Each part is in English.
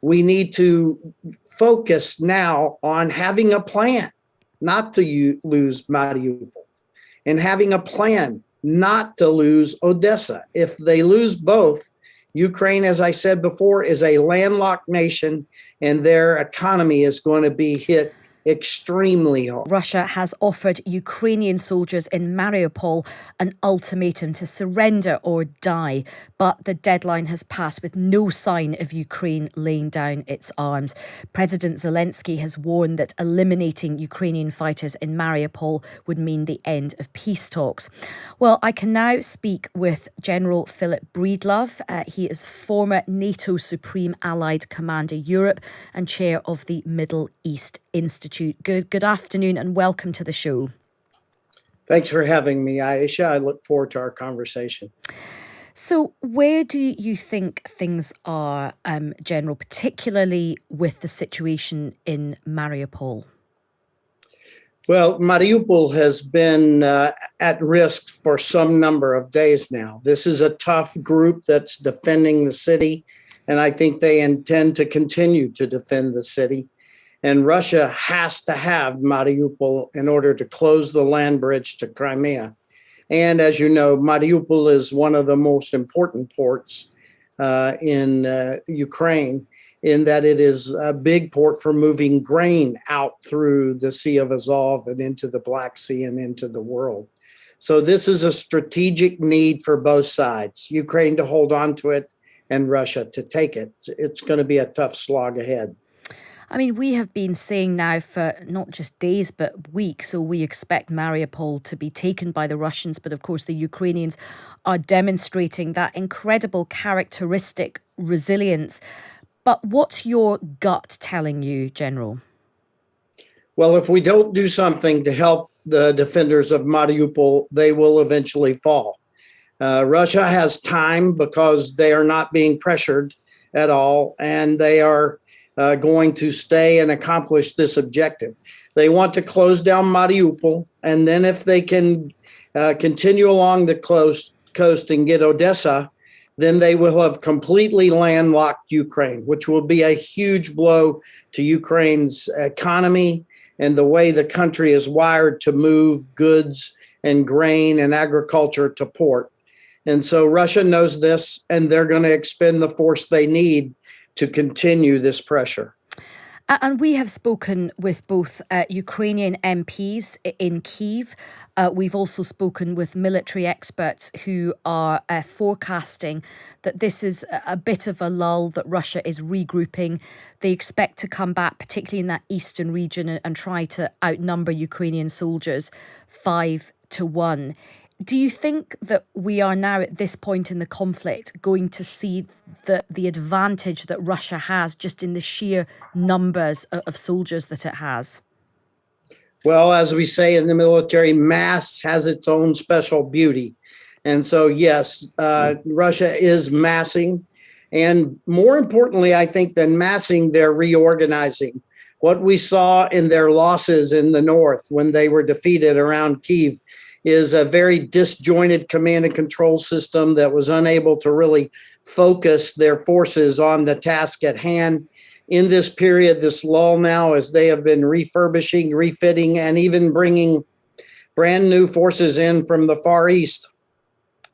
We need to focus now on having a plan not to lose Mariupol and having a plan not to lose Odessa. If they lose both, Ukraine, as I said before, is a landlocked nation and their economy is going to be hit extremely hard. Russia has offered Ukrainian soldiers in Mariupol an ultimatum to surrender or die, but the deadline has passed with no sign of Ukraine laying down its arms. President Zelensky has warned that eliminating Ukrainian fighters in Mariupol would mean the end of peace talks. Well, I can now speak with General Philip Breedlove. He is former NATO Supreme Allied Commander Europe and chair of the Middle East Institute. Good afternoon and welcome to the show. Thanks for having me, Aisha. I look forward to our conversation. So where do you think things are, General, particularly with the situation in Mariupol? Well, Mariupol has been at risk for some number of days now. This is a tough group that's defending the city, and I think they intend to continue to defend the city. And Russia has to have Mariupol in order to close the land bridge to Crimea. And as you know, Mariupol is one of the most important ports in Ukraine, in that it is a big port for moving grain out through the Sea of Azov and into the Black Sea and into the world. So this is a strategic need for both sides, Ukraine to hold on to it and Russia to take it. It's going to be a tough slog ahead. I mean, we have been saying now for not just days, but weeks, so we expect Mariupol to be taken by the Russians. But of course, the Ukrainians are demonstrating that incredible characteristic resilience. But what's your gut telling you, General? Well, if we don't do something to help the defenders of Mariupol, they will eventually fall. Russia has time because they are not being pressured at all, and they are going to stay and accomplish this objective. They want to close down Mariupol, and then if they can continue along the coast and get Odessa, then they will have completely landlocked Ukraine, which will be a huge blow to Ukraine's economy and the way the country is wired to move goods and grain and agriculture to port. And so Russia knows this, and they're going to expend the force they need to continue this pressure. And we have spoken with both Ukrainian MPs in Kyiv. We've also spoken with military experts who are forecasting that this is a bit of a lull, that Russia is regrouping. They expect to come back, particularly in that eastern region, and try to outnumber Ukrainian soldiers 5-1. Do you think that we are now at this point in the conflict going to see the advantage that Russia has just in the sheer numbers of soldiers that it has? Well, as we say in the military, mass has its own special beauty. And so, yes, Russia is massing. And more importantly, I think, than massing, they're reorganizing. What we saw in their losses in the north when they were defeated around Kyiv is a very disjointed command and control system that was unable to really focus their forces on the task at hand. In this period, this lull now, as they have been refurbishing, refitting, and even bringing brand new forces in from the Far East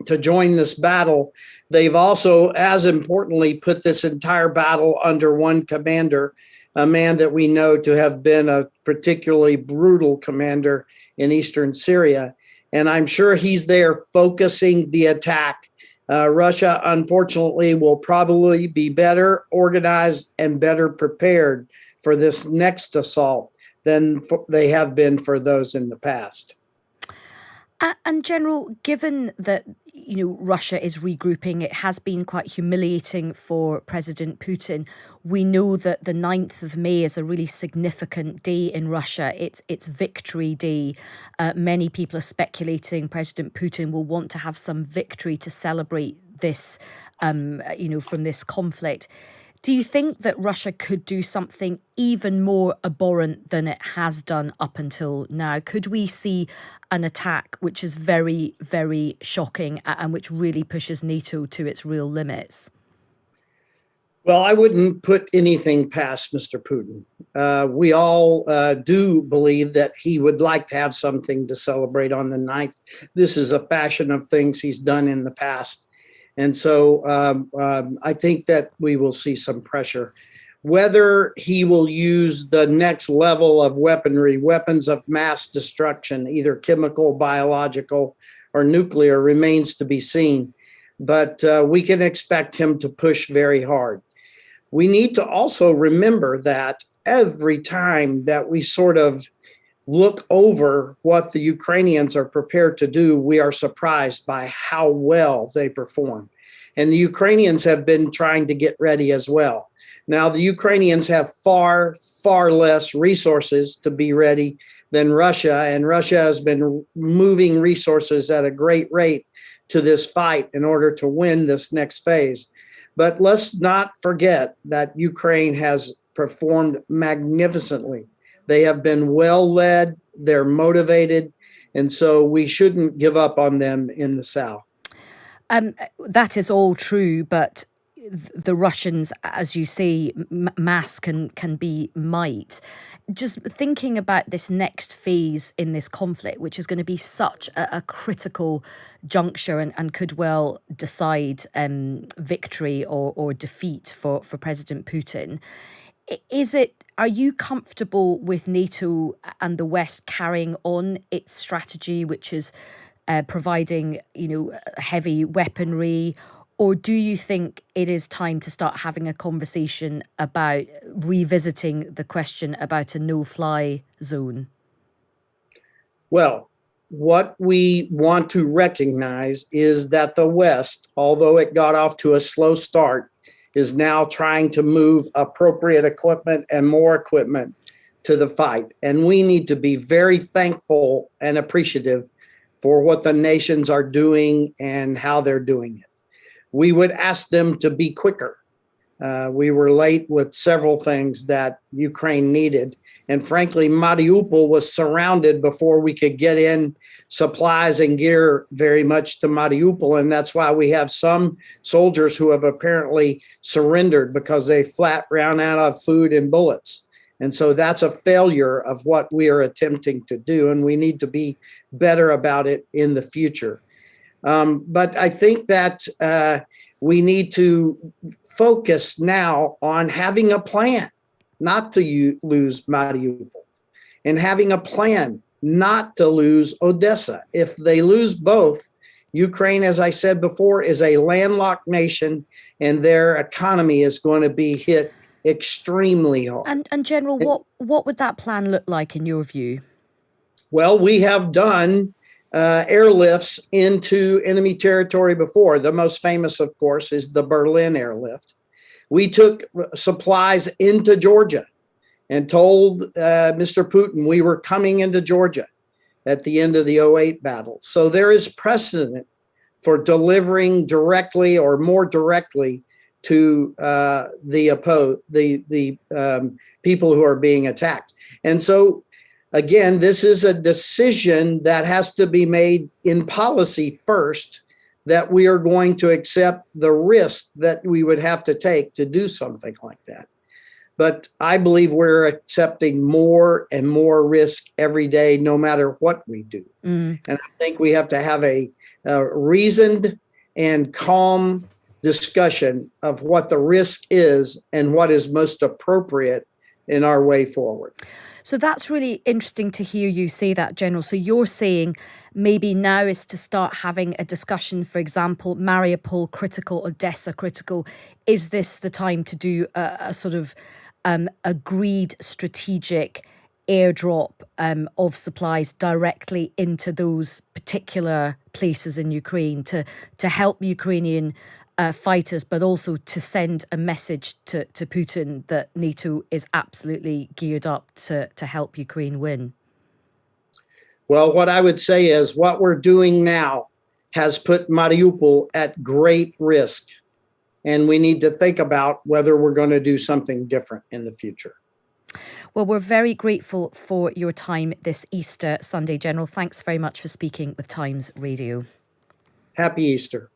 to join this battle, they've also, as importantly, put this entire battle under one commander, a man that we know to have been a particularly brutal commander in eastern Syria. And I'm sure he's there focusing the attack. Russia, unfortunately, will probably be better organized and better prepared for this next assault than they have been for those in the past. And General, given that Russia is regrouping, it has been quite humiliating for President Putin. We know that the 9th of May is a really significant day in Russia. It's Victory Day. Many people are speculating President Putin will want to have some victory to celebrate this, from this conflict. Do you think that Russia could do something even more abhorrent than it has done up until now? Could we see an attack which is very, very shocking and which really pushes NATO to its real limits? Well, I wouldn't put anything past Mr. Putin. We all do believe that he would like to have something to celebrate on the 9th. This is a fashion of things he's done in the past. And so I think that we will see some pressure. Whether he will use the next level of weaponry, weapons of mass destruction, either chemical, biological, or nuclear, remains to be seen. But we can expect him to push very hard. We need to also remember that every time that we sort of look over what the Ukrainians are prepared to do, we are surprised by how well they perform. And the Ukrainians have been trying to get ready as well. Now, the Ukrainians have far, far less resources to be ready than Russia, and Russia has been moving resources at a great rate to this fight in order to win this next phase. But let's not forget that Ukraine has performed magnificently. They have been well led, they're motivated, and so we shouldn't give up on them in the South. That is all true, but the Russians, as you say, mass can be might. Just thinking about this next phase in this conflict, which is going to be such a critical juncture and could well decide victory or defeat for President Putin. Are you comfortable with NATO and the West carrying on its strategy, which is providing, heavy weaponry? Or do you think it is time to start having a conversation about revisiting the question about a no-fly zone? Well, what we want to recognize is that the West, although it got off to a slow start, is now trying to move appropriate equipment and more equipment to the fight. And we need to be very thankful and appreciative for what the nations are doing and how they're doing it. We would ask them to be quicker. We were late with several things that Ukraine needed. And frankly, Mariupol was surrounded before we could get in supplies and gear very much to Mariupol. And that's why we have some soldiers who have apparently surrendered because they flat ran out of food and bullets. And so that's a failure of what we are attempting to do. And we need to be better about it in the future. But I think that we need to focus now on having a plan not to lose Mariupol and having a plan not to lose Odessa. If they lose both, Ukraine, as I said before, is a landlocked nation and their economy is going to be hit extremely hard. And General, what would that plan look like in your view? Well, we have done airlifts into enemy territory before. The most famous, of course, is the Berlin airlift. We took supplies into Georgia and told Mr. Putin we were coming into Georgia at the end of the 2008 battle. So there is precedent for delivering directly or more directly to the people who are being attacked. And so again, this is a decision that has to be made in policy first, that we are going to accept the risk that we would have to take to do something like that. But I believe we're accepting more and more risk every day, no matter what we do. And I think we have to have a reasoned and calm discussion of what the risk is and what is most appropriate in our way forward. So that's really interesting to hear you say that, General. So you're saying maybe now is to start having a discussion, for example, Mariupol critical, Odessa critical. Is this the time to do a sort of agreed strategic airdrop of supplies directly into those particular places in Ukraine to help Ukrainian fighters, but also to send a message to Putin that NATO is absolutely geared up to help Ukraine win? Well, what I would say is what we're doing now has put Mariupol at great risk. And we need to think about whether we're going to do something different in the future. Well, we're very grateful for your time this Easter Sunday, General. Thanks very much for speaking with Times Radio. Happy Easter.